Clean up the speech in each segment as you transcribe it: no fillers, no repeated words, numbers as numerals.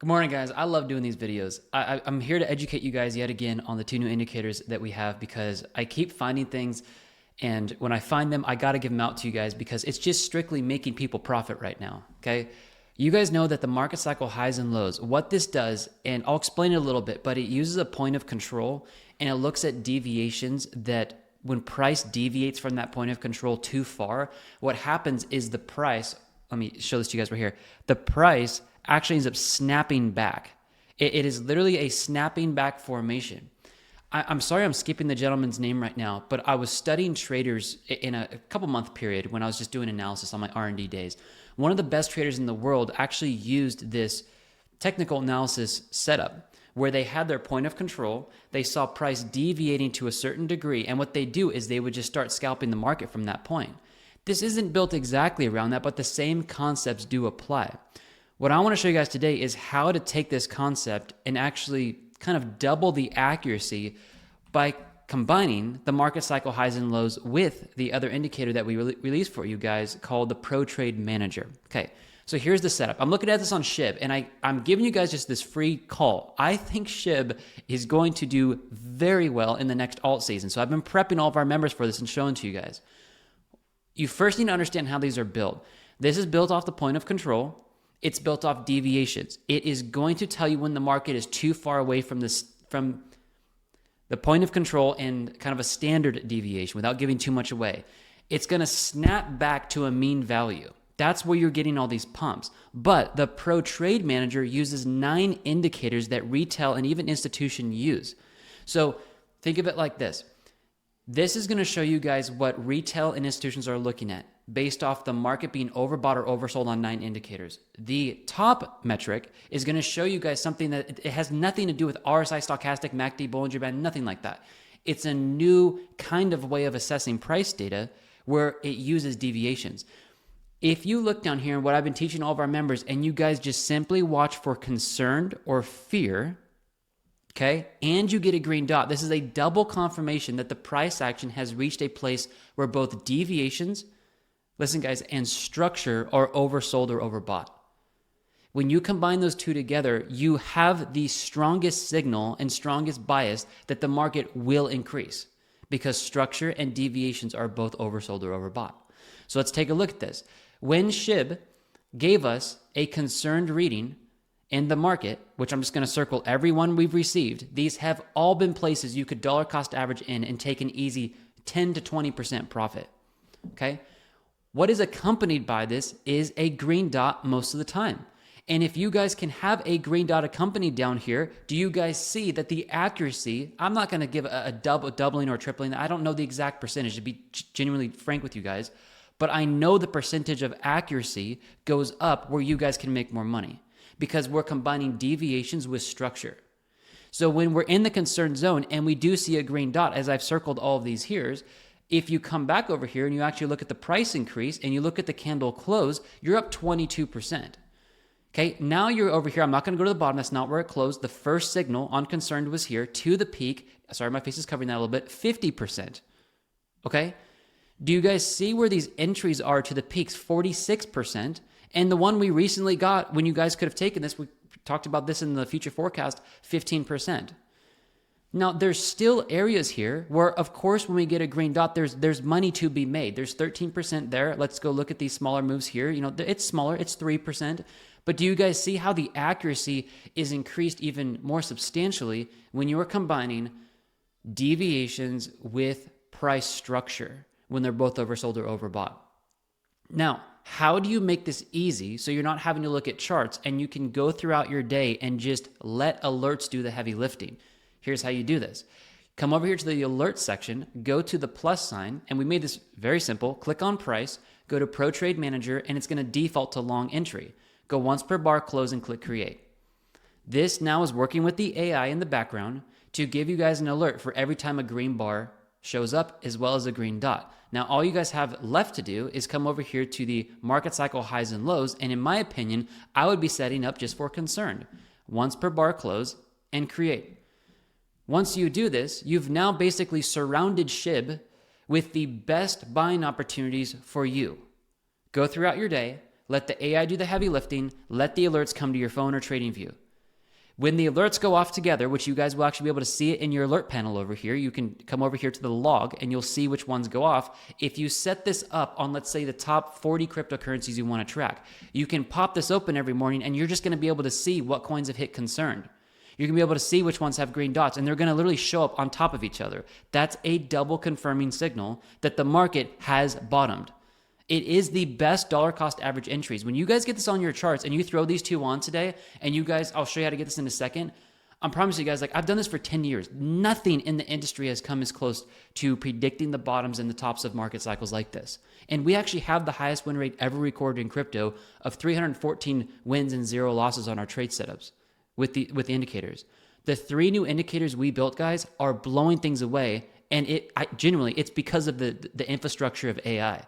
Good morning, guys. I love doing these videos. I'm here to educate you guys yet again on the two new indicators that we have because I keep finding things, and when I find them, I got to give them out to you guys because it's just strictly making people profit right now, okay? You guys know that the market cycle highs and lows, what this does, and I'll explain it a little bit, but it uses a point of control and it looks at deviations that when price deviates from that point of control too far, what happens is the price, let me show this to you guys right here, the price actually ends up snapping back. It is literally a snapping back formation. I'm sorry I'm skipping the gentleman's name right now, but I was studying traders in a couple month period when I was just doing analysis on my R&D days. One of the best traders in the world actually used this technical analysis setup where they had their point of control. They saw price deviating to a certain degree, and what they do is they would just start scalping the market from that point. This isn't built exactly around that, but the same concepts do apply. What I want to show you guys today is how to take this concept and actually kind of double the accuracy by combining the market cycle highs and lows with the other indicator that we released for you guys called the Pro Trade Manager. Okay, so here's the setup. I'm looking at this on SHIB, and I'm giving you guys just this free call. I think SHIB is going to do very well in the next alt season. So I've been prepping all of our members for this and showing to you guys. You first need to understand how these are built. This is built off the point of control. It's built off deviations. It is going to tell you when the market is too far away from the point of control and kind of a standard deviation without giving too much away. It's going to snap back to a mean value. That's where you're getting all these pumps. But the Pro Trade Manager uses 9 indicators that retail and even institution use. So think of it like this. This is going to show you guys what retail and institutions are looking at based off the market being overbought or oversold on 9 indicators. The top metric is going to show you guys something that it has nothing to do with RSI, stochastic, MACD, Bollinger Band, nothing like that. It's a new kind of way of assessing price data where it uses deviations. If you look down here, what I've been teaching all of our members, and you guys just simply watch for concerned or fear, okay, and you get a green dot, this is a double confirmation that the price action has reached a place where both deviations, listen guys, and structure are oversold or overbought. When you combine those two together, you have the strongest signal and strongest bias that the market will increase because structure and deviations are both oversold or overbought. So let's take a look at this. When SHIB gave us a concerned reading in the market, which I'm just going to circle every one we've received, these have all been places you could dollar cost average in and take an easy 10 to 20% profit. Okay? What is accompanied by this is a green dot most of the time. And if you guys can have a green dot accompanied down here, do you guys see that the accuracy, I'm not going to give a doubling or tripling. I don't know the exact percentage, to be genuinely frank with you guys, but I know the percentage of accuracy goes up where you guys can make more money because we're combining deviations with structure. So when we're in the concern zone and we do see a green dot, as I've circled all of these here, if you come back over here and you actually look at the price increase and you look at the candle close, you're up 22%. Okay, now you're over here. I'm not going to go to the bottom. That's not where it closed. The first signal on concerned was here to the peak. Sorry, my face is covering that a little bit. 50%. Okay, do you guys see where these entries are to the peaks? 46%. And the one we recently got when you guys could have taken this, we talked about this in the future forecast, 15%. Now, there's still areas here where, of course, when we get a green dot, there's money to be made. There's 13% there. Let's go look at these smaller moves here. You know, it's smaller. It's 3%. But do you guys see how the accuracy is increased even more substantially when you are combining deviations with price structure when they're both oversold or overbought? Now, how do you make this easy so you're not having to look at charts and you can go throughout your day and just let alerts do the heavy lifting? Here's how you do this. Come over here to the alert section, go to the plus sign, and we made this very simple. Click on price, go to Pro Trade Manager, and it's going to default to long entry. Go once per bar, close, and click create. This now is working with the AI in the background to give you guys an alert for every time a green bar shows up as well as a green dot. Now, all you guys have left to do is come over here to the market cycle highs and lows, and in my opinion, I would be setting up just for concern. Once per bar, close, and create. Once you do this, you've now basically surrounded SHIB with the best buying opportunities for you. Go throughout your day, let the AI do the heavy lifting, let the alerts come to your phone or trading view. When the alerts go off together, which you guys will actually be able to see it in your alert panel over here, you can come over here to the log and you'll see which ones go off. If you set this up on, let's say, the top 40 cryptocurrencies you want to track, you can pop this open every morning and you're just going to be able to see what coins have hit concerned. You're going to be able to see which ones have green dots, and they're going to literally show up on top of each other. That's a double confirming signal that the market has bottomed. It is the best dollar cost average entries. When you guys get this on your charts and you throw these two on today, and you guys, I'll show you how to get this in a second. I'm promising you guys, like, I've done this for 10 years. Nothing in the industry has come as close to predicting the bottoms and the tops of market cycles like this. And we actually have the highest win rate ever recorded in crypto of 314 wins and 0 losses on our trade setups with the indicators. The 3 new indicators we built, guys, are blowing things away. And genuinely, it's because of the infrastructure of AI.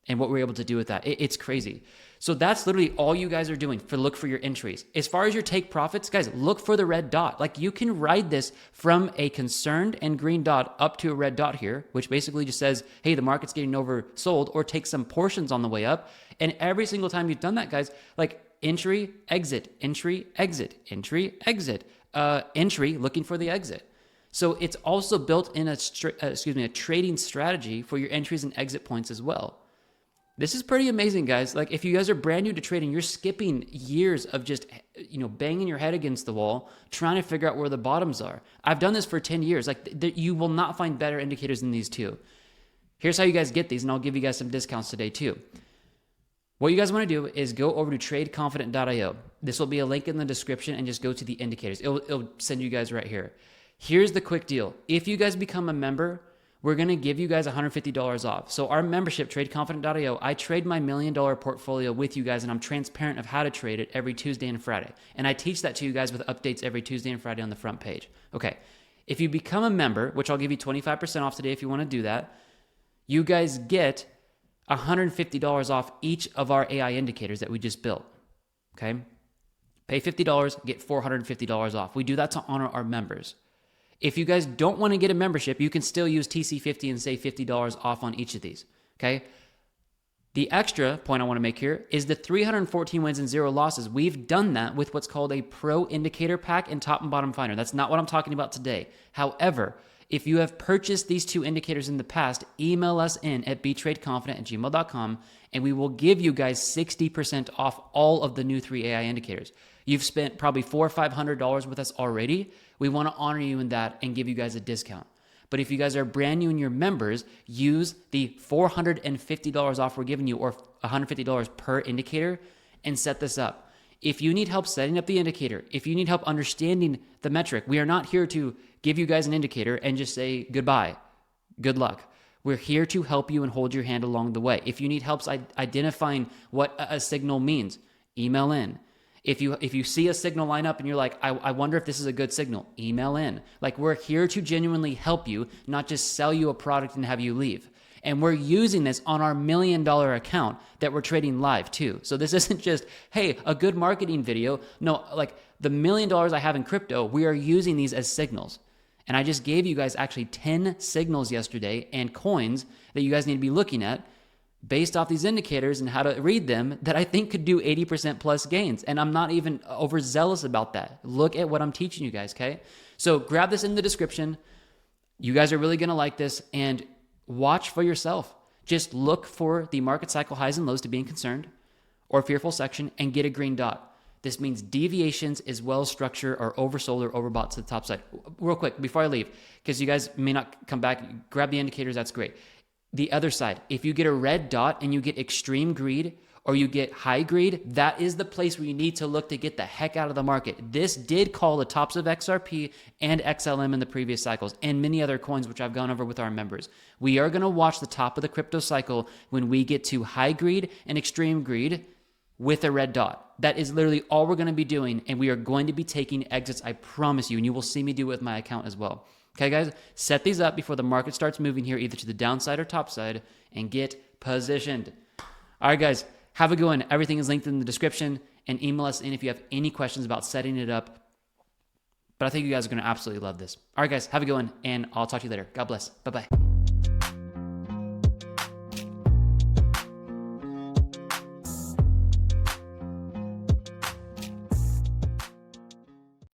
And what we're able to do with that. It's crazy. So that's literally all you guys are doing look for your entries. As far as your take profits, guys, look for the red dot. Like, you can ride this from a concerned and green dot up to a red dot here, which basically just says, hey, the market's getting oversold, or take some portions on the way up. And every single time you've done that, guys, like entry, exit, entry, exit, entry, exit, entry, looking for the exit. So it's also built in a trading strategy for your entries and exit points as well. This is pretty amazing, guys. Like, if you guys are brand new to trading, you're skipping years of just, banging your head against the wall, trying to figure out where the bottoms are. I've done this for 10 years. Like, you will not find better indicators than these two. Here's how you guys get these, and I'll give you guys some discounts today too. What you guys want to do is go over to tradeconfident.io. This will be a link in the description, and just go to the indicators. It'll send you guys right here. Here's the quick deal. If you guys become a member, we're going to give you guys $150 off. So our membership, tradeconfident.io, I trade my $1 million portfolio with you guys, and I'm transparent of how to trade it every Tuesday and Friday. And I teach that to you guys with updates every Tuesday and Friday on the front page. Okay, if you become a member, which I'll give you 25% off today if you want to do that, you guys get $150 off each of our AI indicators that we just built. Okay, pay $50, get $450 off. We do that to honor our members. If you guys don't want to get a membership, you can still use TC50 and save $50 off on each of these, okay? The extra point I want to make here is the 314 wins and 0 losses. We've done that with what's called a pro indicator pack and top and bottom finder. That's not what I'm talking about today. However, if you have purchased these 2 indicators in the past, email us in at betradeconfident@gmail.com, and we will give you guys 60% off all of the new 3 AI indicators. You've spent probably $400 or $500 with us already. We want to honor you in that and give you guys a discount. But if you guys are brand new and you're members, use the $450 off we're giving you, or $150 per indicator, and set this up. If you need help setting up the indicator, if you need help understanding the metric, we are not here to give you guys an indicator and just say goodbye, good luck. We're here to help you and hold your hand along the way. If you need help identifying what a signal means, email in. If you see a signal line up and you're like, I wonder if this is a good signal, email in. Like, we're here to genuinely help you, not just sell you a product and have you leave. And we're using this on our $1 million account that we're trading live too. So this isn't just, hey, a good marketing video. No, like the $1 million I have in crypto, we are using these as signals. And I just gave you guys actually 10 signals yesterday and coins that you guys need to be looking at based off these indicators and how to read them, that I think could do 80% plus gains. And I'm not even overzealous about that. Look at what I'm teaching you guys, okay? So grab this in the description. You guys are really going to like this, and watch for yourself. Just look for the market cycle highs and lows to being concerned or fearful section and get a green dot. This means deviations is well structured or oversold or overbought to the top side. Real quick, before I leave, because you guys may not come back, grab the indicators, that's great. The other side, if you get a red dot and you get extreme greed or you get high greed, that is the place where you need to look to get the heck out of the market. This did call the tops of XRP and XLM in the previous cycles, and many other coins, which I've gone over with our members. We are going to watch the top of the crypto cycle when we get to high greed and extreme greed with a red dot. That is literally all we're going to be doing, and we are going to be taking exits, I promise you, and you will see me do it with my account as well. Okay, guys, set these up before the market starts moving here, either to the downside or top side, and get positioned. All right, guys, have a good one. Everything is linked in the description, and email us in if you have any questions about setting it up. But I think you guys are going to absolutely love this. All right, guys, have a good one, and I'll talk to you later. God bless. Bye-bye.